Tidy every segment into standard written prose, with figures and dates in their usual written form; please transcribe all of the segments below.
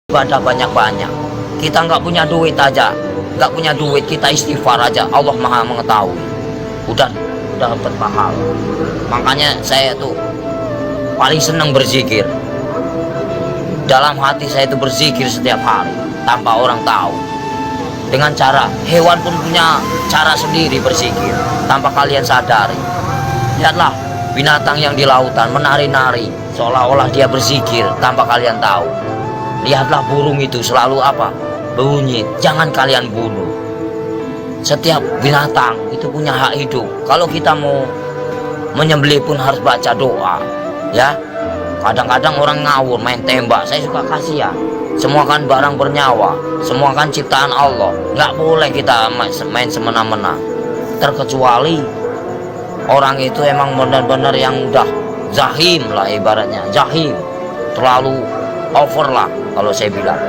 ibadah banyak-banyak. Kita nggak punya duit aja, nggak punya duit, kita istighfar aja, Allah Maha mengetahui. Udah dapat pahala. Makanya saya tuh paling senang berzikir. Dalam hati saya itu berzikir setiap hari tanpa orang tahu. Dengan cara hewan pun punya cara sendiri berzikir tanpa kalian sadari. Lihatlah binatang yang di lautan menari-nari seolah-olah dia berzikir tanpa kalian tahu. Lihatlah burung itu selalu apa? Bunyi, jangan kalian bunuh. Setiap binatang itu punya hak hidup. Kalau kita mau menyembelih pun harus baca doa, ya. Kadang-kadang orang ngawur main tembak, saya suka kasihan. Semua kan barang bernyawa, semua kan ciptaan Allah. Nggak boleh kita main semena-mena. Terkecuali orang itu emang benar-benar yang udah zahim lah, ibaratnya zahim, terlalu over lah kalau saya bilang.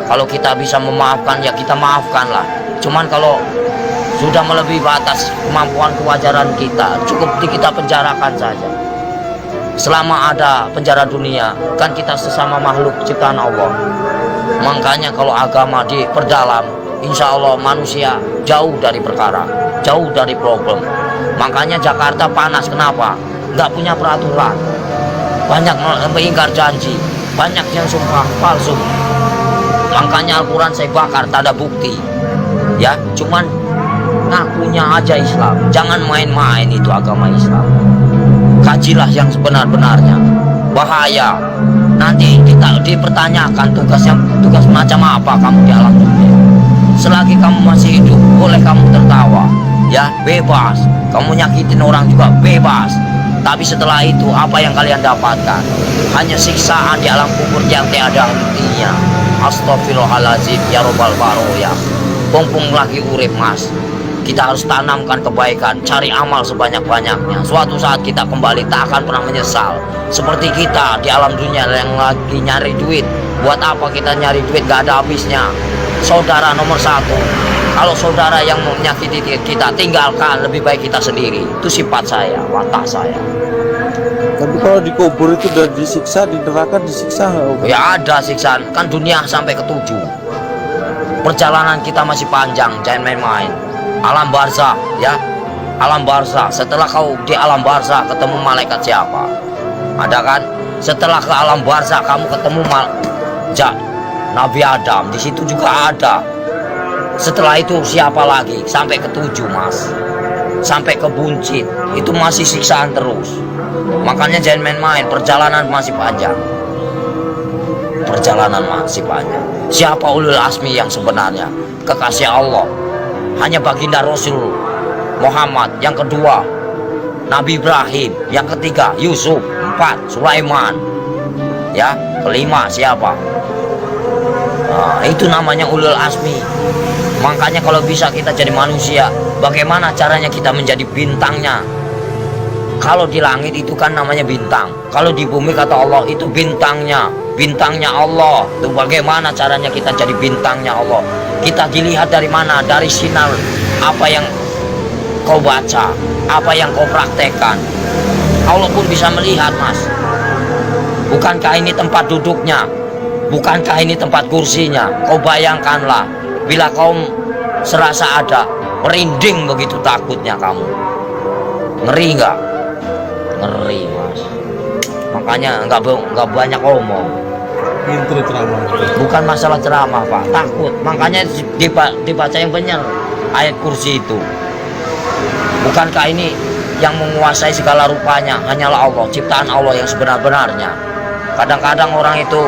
Kalau kita bisa memaafkan ya kita maafkan lah. Cuman kalau sudah melebihi batas kemampuan kewajaran kita, cukup kita penjarakan saja. Selama ada penjara dunia, kan kita sesama makhluk ciptaan Allah. Makanya kalau agama diperdalam, insya Allah manusia jauh dari perkara, jauh dari problem. Makanya Jakarta panas, kenapa? Nggak punya peraturan, banyak mengingkar janji, banyak yang sumpah palsu. Makanya Al-Quran saya bakar, tak ada bukti, ya. Cuman ngakunya aja Islam. Jangan main-main itu agama Islam. Kajilah yang sebenar-benarnya. Bahaya. Nanti kita dipertanyakan tugas macam apa kamu di alam dunia. Selagi kamu masih hidup, boleh kamu tertawa, ya, bebas. Kamu nyakitin orang juga bebas. Tapi setelah itu apa yang kalian dapatkan? Hanya siksaan di alam kubur yang tiada hentinya. Astagfirullahaladzim ya robbal baroya. Pompong lagi urip, mas. Kita harus tanamkan kebaikan, cari amal sebanyak-banyaknya. Suatu saat kita kembali tak akan pernah menyesal. Seperti kita di alam dunia yang lagi nyari duit. Buat apa kita nyari duit, gak ada habisnya. Saudara nomor satu. Kalau saudara yang menyakiti kita, tinggalkan, lebih baik kita sendiri. Itu sifat saya, watak saya. Tapi kalau dikubur itu udah disiksa, di neraka disiksa nggak? Ya ada siksaan, kan dunia sampai ke-7. Perjalanan kita masih panjang, jangan main-main. Alam barzah, ya, alam barzah. Setelah kau di alam barzah ketemu malaikat siapa? Ada kan? Setelah ke alam barzah kamu ketemu Nabi Adam, di situ juga ada. Setelah itu siapa lagi? Sampai ke-7, mas. Sampai ke buncit, itu masih siksaan terus. Makanya jangan main-main, perjalanan masih panjang. Perjalanan masih panjang. Siapa ulul asmi yang sebenarnya? Kekasih Allah. Hanya baginda Rasul Muhammad. Yang kedua Nabi Ibrahim. Yang ketiga Yusuf. 4 Sulaiman. Ya, kelima siapa? Nah, itu namanya ulul asmi. Makanya kalau bisa kita jadi manusia, bagaimana caranya kita menjadi bintangnya? Kalau di langit itu kan namanya bintang. Kalau di bumi kata Allah itu bintangnya. Bintangnya Allah. Itu bagaimana caranya kita jadi bintangnya Allah? Kita dilihat dari mana? Dari sinar apa yang kau baca, apa yang kau praktekkan. Allah pun bisa melihat, mas. Bukankah ini tempat duduknya? Bukankah ini tempat kursinya? Kau bayangkanlah, bila kau serasa ada, merinding begitu takutnya kamu. Ngeri nggak? Ngeri, mas. Makanya nggak banyak omong. Pintu ceramah. Bukan masalah ceramah, pak, takut. Makanya dibaca yang benar ayat kursi itu. Bukankah ini yang menguasai segala rupanya hanyalah Allah, ciptaan Allah yang sebenar-benarnya. Kadang-kadang orang itu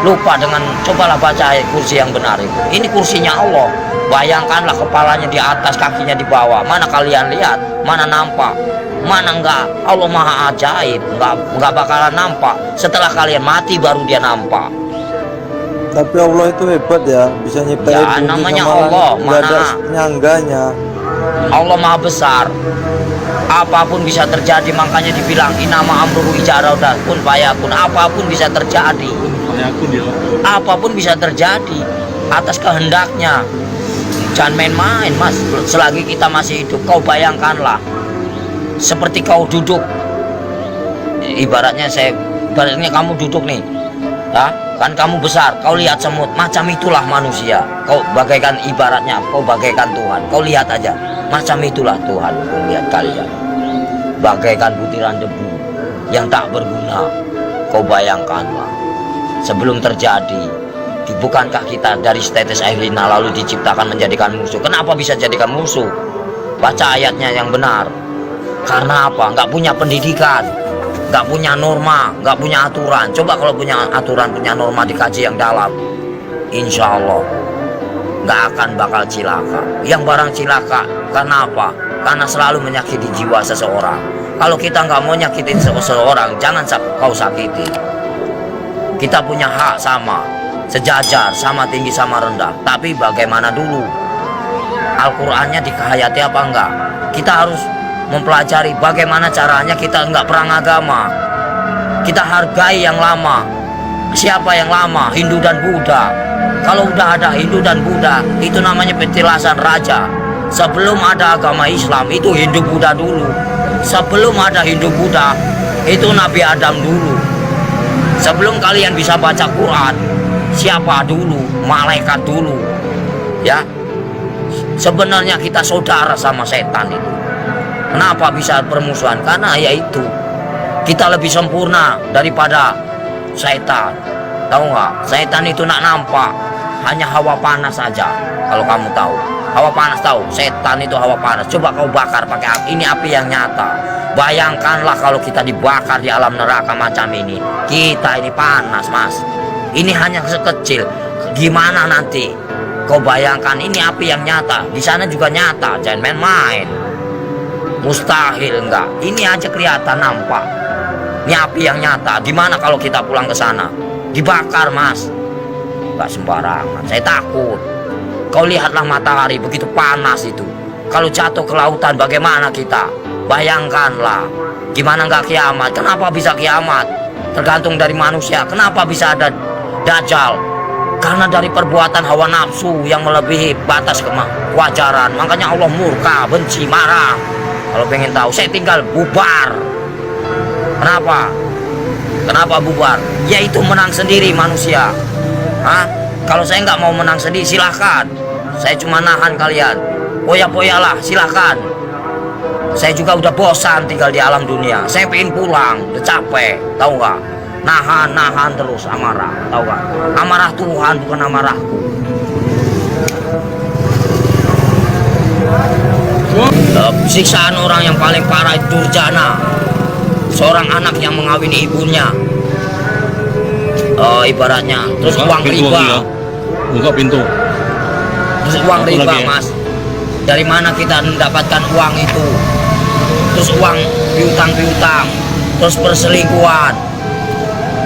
lupa dengan, cobalah baca ayat kursi yang benar itu. Ini kursinya Allah. Bayangkanlah kepalanya di atas, kakinya di bawah. Mana kalian lihat? Mana nampak? Mana enggak? Allah maha ajaib, enggak bakalan nampak. Setelah kalian mati baru dia nampak. Tapi Allah itu hebat ya, bisa nyiptain Ya, bumi namanya sama Allah, langit, nggak ada mana? nyangganya. Allah maha besar. Apapun bisa terjadi, makanya dibilang inama amruhu ijarada kun fayakun. Apapun bisa terjadi. Apapun bisa terjadi atas kehendaknya. Jangan main-main, mas. Selagi kita masih hidup, kau bayangkanlah seperti kau duduk, ibaratnya kamu duduk nih, ya, Kan kamu besar, kau lihat semut, macam itulah manusia. Kau bagaikan ibaratnya, kau bagaikan Tuhan. Kau lihat aja, macam itulah Tuhan melihat kalian. Bagaikan butiran debu yang tak berguna. Kau bayangkanlah, sebelum terjadi, bukankah kita dari setetes air lina lalu diciptakan menjadikan musuh? Kenapa bisa jadikan musuh? Baca ayatnya yang benar. Karena apa? Nggak punya pendidikan, nggak punya norma, nggak punya aturan. Coba kalau punya aturan, punya norma, dikaji yang dalam, insya Allah nggak akan bakal cilaka. Yang barang cilaka, karena apa? Karena selalu menyakiti jiwa seseorang. Kalau kita nggak mau nyakitin seseorang, jangan kau sakiti. Kita punya hak sama, sejajar, sama tinggi, sama rendah. Tapi bagaimana dulu? Al-Qur'annya dikehayati apa enggak? Kita harus mempelajari bagaimana caranya kita enggak perang agama. Kita hargai yang lama. Siapa yang lama? Hindu dan Buddha. Kalau udah ada Hindu dan Buddha, itu namanya petilasan raja. Sebelum ada agama Islam, itu Hindu Buddha dulu. Sebelum ada Hindu Buddha, itu Nabi Adam dulu. Sebelum kalian bisa baca Quran, siapa dulu? Malaikat dulu. Ya. Sebenarnya kita saudara sama setan itu. Kenapa bisa permusuhan? Karena yaitu kita lebih sempurna daripada setan. Tahu nggak? Setan itu nak nampak hanya hawa panas saja. Kalau kamu tahu, hawa panas tahu. Setan itu hawa panas. Coba kau bakar pakai api. Ini api yang nyata. Bayangkanlah kalau kita dibakar di alam neraka macam ini. Kita ini panas, Mas. Ini hanya sekecil. Gimana nanti? Kau bayangkan ini api yang nyata. Di sana juga nyata. Jangan main-main. Mustahil enggak. Ini aja kelihatan nampak. Ini api yang nyata. Gimana kalau kita pulang ke sana? Dibakar, Mas. Enggak sembarangan. Saya takut. Kau lihatlah matahari begitu panas itu. Kalau jatuh ke lautan bagaimana kita? Bayangkanlah. Gimana enggak kiamat? Kenapa bisa kiamat? Tergantung dari manusia. Kenapa bisa ada Dajjal? Karena dari perbuatan hawa nafsu yang melebihi batas kewajaran. Makanya Allah murka, benci, marah. Kalau pengen tahu, saya tinggal bubar. Kenapa? Kenapa bubar? Yaitu menang sendiri manusia. Hah? Kalau saya nggak mau menang sendiri, silahkan. Saya cuma nahan kalian. Poya-poyalah, silahkan. Saya juga udah bosan tinggal di alam dunia. Saya pengen pulang, udah capek. Tahu nggak? Nahan terus amarah. Tahu nggak? Amarah Tuhan bukan amarahku. Siksaan orang yang paling parah itu durjana. Seorang anak yang mengawini ibunya. Ibaratnya. Terus uang riba. Buka pintu. Terus uang riba, Mas. Dari mana kita mendapatkan uang itu? Terus uang piutang-piutang. Terus perselingkuhan.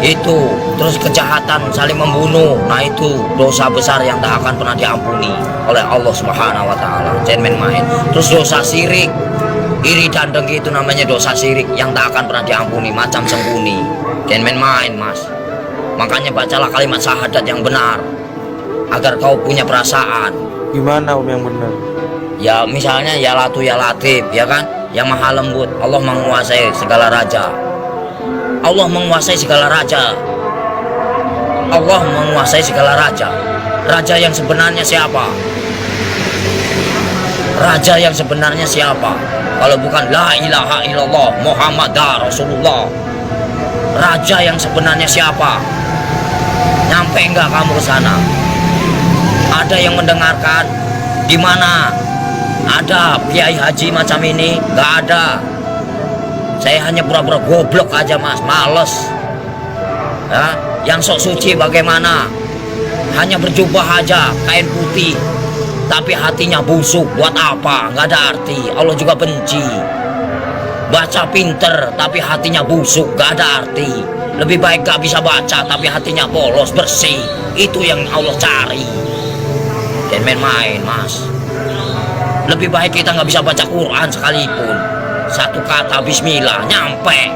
Itu. Terus kejahatan saling membunuh. Nah itu dosa besar yang tak akan pernah diampuni oleh Allah Subhanahu wa taala. Jangan main-main. Terus dosa syirik. Iri dan dengki itu namanya dosa syirik yang tak akan pernah diampuni, macam sembunyi. Jangan main-main, Mas. Makanya bacalah kalimat syahadat yang benar agar kau punya perasaan. Gimana Om yang benar? Ya misalnya ya Latu ya Latif, ya kan? Yang maha lembut. Allah menguasai segala raja. Allah menguasai segala raja. Allah menguasai segala raja. Raja yang sebenarnya siapa? Raja yang sebenarnya siapa? Kalau bukan la ilaha illallah Muhammad Rasulullah. Raja yang sebenarnya siapa? Nyampe enggak kamu ke sana? Ada yang mendengarkan? Di mana ada kiai haji macam ini? Enggak ada. Saya hanya pura-pura goblok aja, Mas, males. Ya, yang sok suci bagaimana? Hanya berjubah aja, kain putih, tapi hatinya busuk. Buat apa? Nggak ada arti. Allah juga benci. Baca pinter, tapi hatinya busuk, nggak ada arti. Lebih baik gak bisa baca, tapi hatinya polos, bersih. Itu yang Allah cari. Dan main-main, Mas. Lebih baik kita nggak bisa baca Quran sekalipun. Satu kata bismillah nyampe.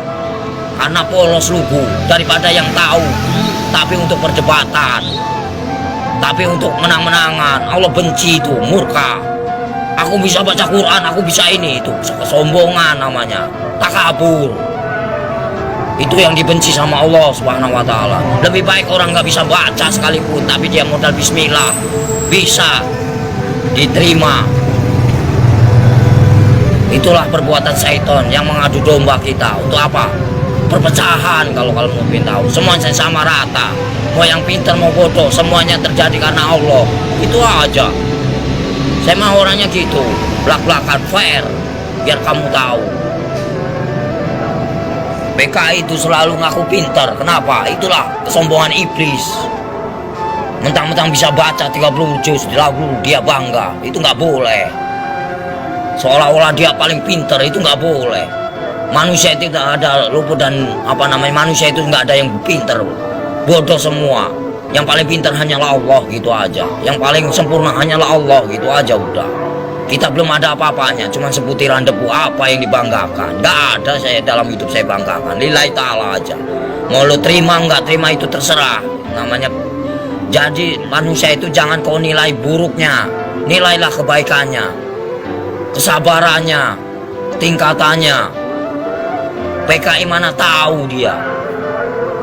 Karena polos lugu daripada yang tahu tapi untuk perdebatan, tapi untuk menang-menangan. Allah benci itu, murka. Aku bisa baca Quran, aku bisa ini, itu kesombongan namanya, takabur. Itu yang dibenci sama Allah Subhanahu wa Ta'ala. Lebih baik orang nggak bisa baca sekalipun, tapi dia modal bismillah bisa diterima. Itulah perbuatan syaitan yang mengadu domba kita. Untuk apa? Perpecahan. Kalau mau tahu, semuanya sama rata. Mau yang pintar mau bodoh, semuanya terjadi karena Allah. Itu aja. Saya mah orangnya gitu, belak-belakan fair, biar kamu tahu. PKI itu selalu ngaku pintar. Kenapa? Itulah kesombongan iblis. Mentang-mentang bisa baca 30 juz lagu dia bangga. Itu nggak boleh. Seolah-olah dia paling pintar, itu nggak boleh. Manusia itu tidak ada luput dan manusia itu nggak ada yang pintar, bodoh semua. Yang paling pintar hanyalah Allah, gitu aja. Yang paling sempurna hanyalah Allah, gitu aja udah. Kita belum ada apa-apanya, cuma seputiran debu. Apa yang dibanggakan? Nggak ada saya dalam hidup saya banggakan. Lillahi ta'ala aja. Mau lo terima nggak terima itu terserah. Namanya. Jadi manusia itu jangan kau nilai buruknya, nilailah kebaikannya, kesabarannya, tingkatannya. PKI mana tahu dia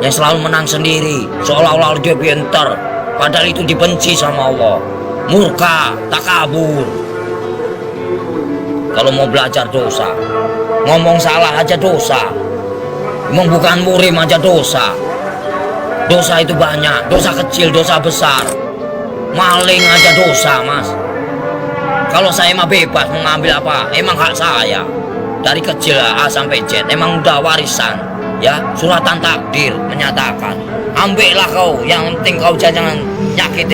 yang selalu menang sendiri, seolah-olah dia pintar, padahal itu dibenci sama Allah. Murka, takabur. Kalau mau belajar dosa, ngomong salah aja dosa, emang bukan murim aja dosa. Dosa itu banyak, dosa kecil, dosa besar. Maling aja dosa, mas. Kalau saya mah bebas mengambil apa, emang hak saya. Dari kecil A sampai Z, emang udah warisan. Ya, suratan takdir menyatakan. Ambillah kau, yang penting kau jangan nyakitin.